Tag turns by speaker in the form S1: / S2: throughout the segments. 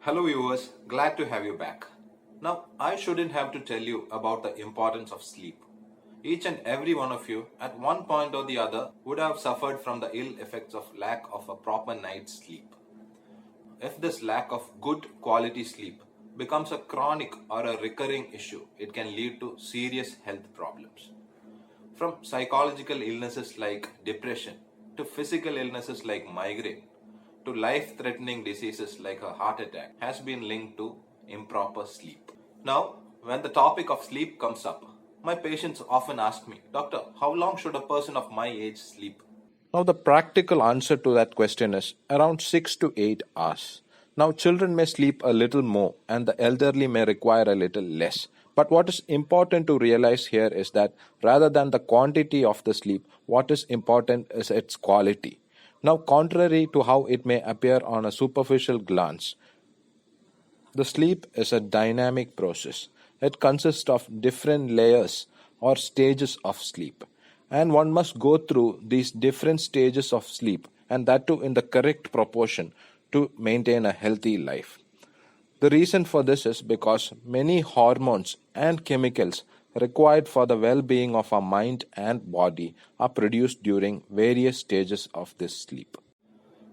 S1: Hello viewers, glad to have you back. Now, I shouldn't have to tell you about the importance of sleep. Each and every one of you, at one point or the other, would have suffered from the ill effects of lack of a proper night's sleep. If this lack of good quality sleep becomes a chronic or a recurring issue, it can lead to serious health problems. From psychological illnesses like depression to physical illnesses like migraine to life threatening diseases like a heart attack has been linked to improper sleep. Now, when the topic of sleep comes up, my patients often ask me, Doctor, how long should a person of my age sleep? Now, the practical answer to that question is around 6 to 8 hours. Now, children may sleep a little more and the elderly may require a little less. But what is important to realize here is that rather than the quantity of the sleep, what is important is its quality. Now, contrary to how it may appear on a superficial glance, the sleep is a dynamic process. It consists of different layers or stages of sleep. And one must go through these different stages of sleep, and that too in the correct proportion to maintain a healthy life. The reason for this is because many hormones and chemicals required for the well being of our mind and body are produced during various stages of this sleep.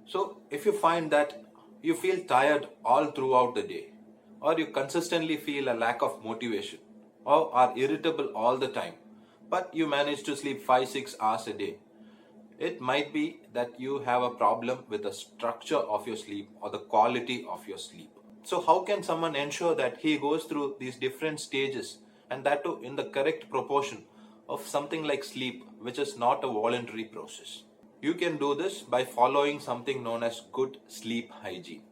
S1: So, if you find that you feel tired all throughout the day, or you consistently feel a lack of motivation, or are irritable all the time, but you manage to sleep 5 6 hours a day, it might be that you have a problem with the structure of your sleep or the quality of your sleep. So, how can someone ensure that he goes through these different stages and that too in the correct proportion of something like sleep, which is not a voluntary process? You can do this by following something known as good sleep hygiene.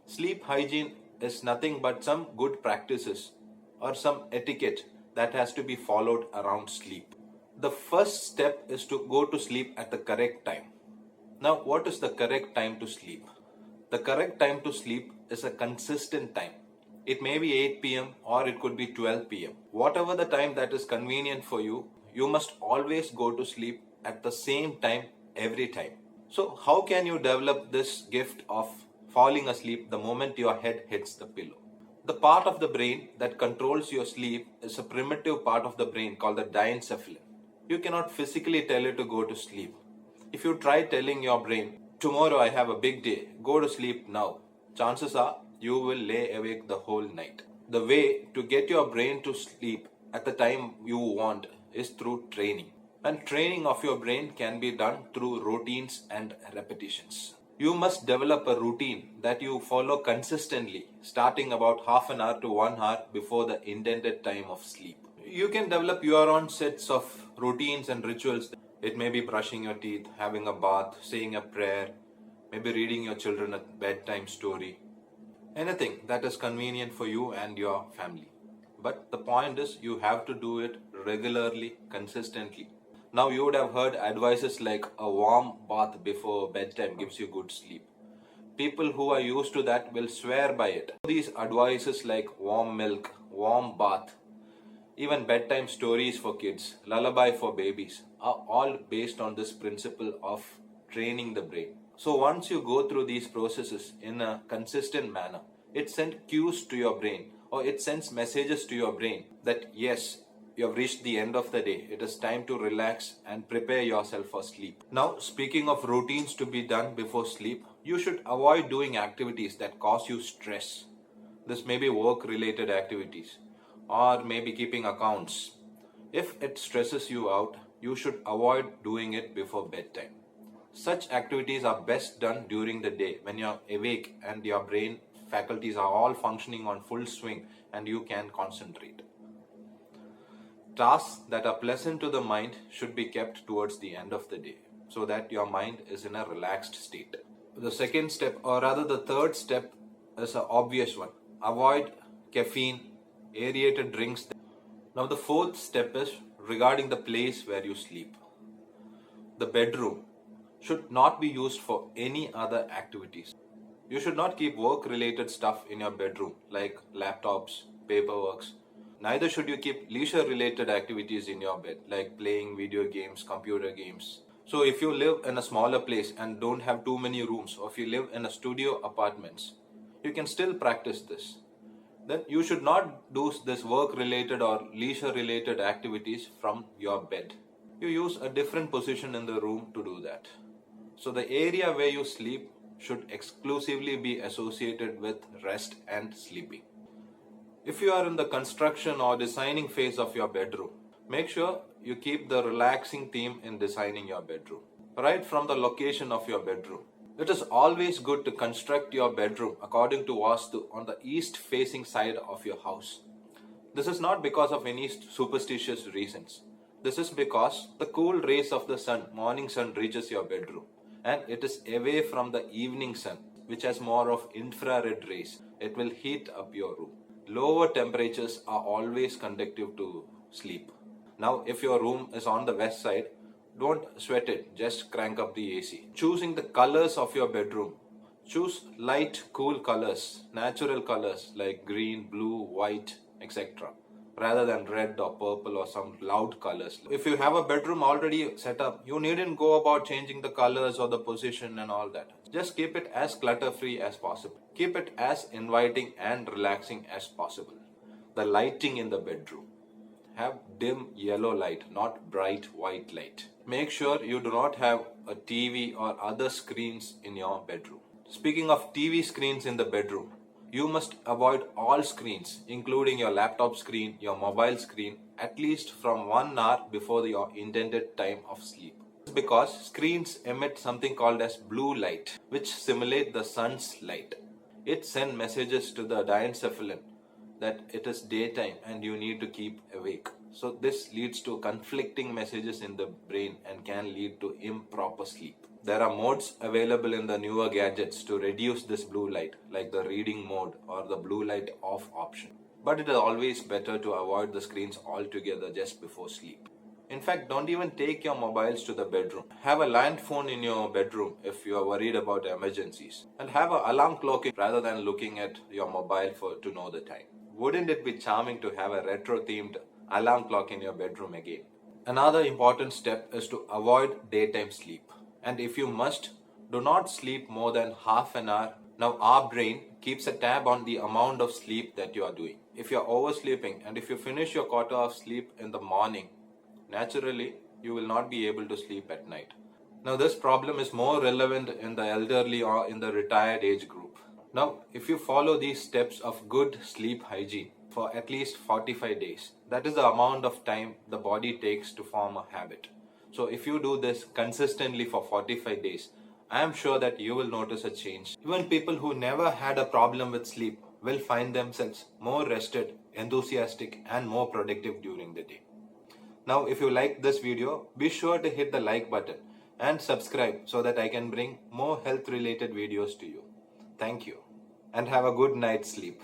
S1: Sleep hygiene is nothing but some good practices or some etiquette that has to be followed around sleep. The first step is to go to sleep at the correct time. Now, what is the correct time to sleep? The correct time to sleep is a consistent time. It may be 8 p.m. or it could be 12 p.m. Whatever the time that is convenient for you, you must always go to sleep at the same time every time. So, how can you develop this gift of falling asleep the moment your head hits the pillow? The part of the brain that controls your sleep is a primitive part of the brain called the diencephalon. You cannot physically tell it to go to sleep. If you try telling your brain, tomorrow I have a big day, go to sleep now, chances are you will lay awake the whole night. The way to get your brain to sleep at the time you want is through training. And training of your brain can be done through routines and repetitions. You must develop a routine that you follow consistently, starting about half an hour to 1 hour before the intended time of sleep. You can develop your own sets of routines and rituals. It may be brushing your teeth, having a bath, saying a prayer, maybe reading your children a bedtime story. Anything that is convenient for you and your family. But the point is, you have to do it regularly, consistently. Now, you would have heard advices like a warm bath before bedtime gives you good sleep. People who are used to that will swear by it. These advices like warm milk, warm bath, even bedtime stories for kids, lullaby for babies are all based on this principle of training the brain. So once you go through these processes in a consistent manner, it sends cues to your brain or it sends messages to your brain that yes, you have reached the end of the day. It is time to relax and prepare yourself for sleep. Now, speaking of routines to be done before sleep, you should avoid doing activities that cause you stress. This may be work related activities or maybe keeping accounts. If it stresses you out, you should avoid doing it before bedtime. Such activities are best done during the day when you're awake and your brain faculties are all functioning on full swing and you can concentrate. Tasks that are pleasant to the mind should be kept towards the end of the day so that your mind is in a relaxed state. The second step, or rather the third step, is an obvious one. Avoid caffeine, aerated drinks. Now, the fourth step is regarding the place where you sleep. The bedroom should not be used for any other activities. You should not keep work related stuff in your bedroom like laptops, paperworks. Neither should you keep leisure related activities in your bed like playing video games, computer games. So if you live in a smaller place and don't have too many rooms, or if you live in a studio apartments, you can still practice this. Then you should not do this work related or leisure related activities from your bed. You use a different position in the room to do that. So the area where you sleep should exclusively be associated with rest and sleeping. If you are in the construction or designing phase of your bedroom, make sure you keep the relaxing theme in designing your bedroom. Right from the location of your bedroom. It is always good to construct your bedroom according to Vastu on the east facing side of your house. This is not because of any superstitious reasons. This is because the cool rays of the sun, morning sun, reaches your bedroom, and it is away from the evening sun, which has more of infrared rays. It will heat up your room. Lower temperatures are always conducive to sleep. Now, if your room is on the west side, don't sweat it, just crank up the AC. Choosing the colors of your bedroom. Choose light, cool colors, natural colors like green, blue, white, etc. rather than red or purple or some loud colors. If you have a bedroom already set up, you needn't go about changing the colors or the position and all that. Just keep it as clutter-free as possible. Keep it as inviting and relaxing as possible. The lighting in the bedroom. Have dim yellow light, not bright white light. Make sure you do not have a TV or other screens in your bedroom. Speaking of TV screens in the bedroom, you must avoid all screens, including your laptop screen, your mobile screen, at least from 1 hour before your intended time of sleep. Because screens emit something called as blue light, which simulate the sun's light. It sends messages to the diencephalon that it is daytime and you need to keep awake. So this leads to conflicting messages in the brain and can lead to improper sleep. There are modes available in the newer gadgets to reduce this blue light, like the reading mode or the blue light off option. But it is always better to avoid the screens altogether just before sleep. In fact, don't even take your mobiles to the bedroom. Have a land phone in your bedroom if you are worried about emergencies. And have an alarm clock rather than looking at your mobile to know the time. Wouldn't it be charming to have a retro-themed alarm clock in your bedroom again? Another important step is to avoid daytime sleep. And if you must, do not sleep more than half an hour. Now our brain keeps a tab on the amount of sleep that you are doing. If you are oversleeping and if you finish your quarter of sleep in the morning, naturally you will not be able to sleep at night. Now this problem is more relevant in the elderly or in the retired age group. Now if you follow these steps of good sleep hygiene for at least 45 days, that is the amount of time the body takes to form a habit. So if you do this consistently for 45 days, I am sure that you will notice a change. Even people who never had a problem with sleep will find themselves more rested, enthusiastic and more productive during the day. Now if you like this video, be sure to hit the like button and subscribe so that I can bring more health related videos to you. Thank you and have a good night's sleep.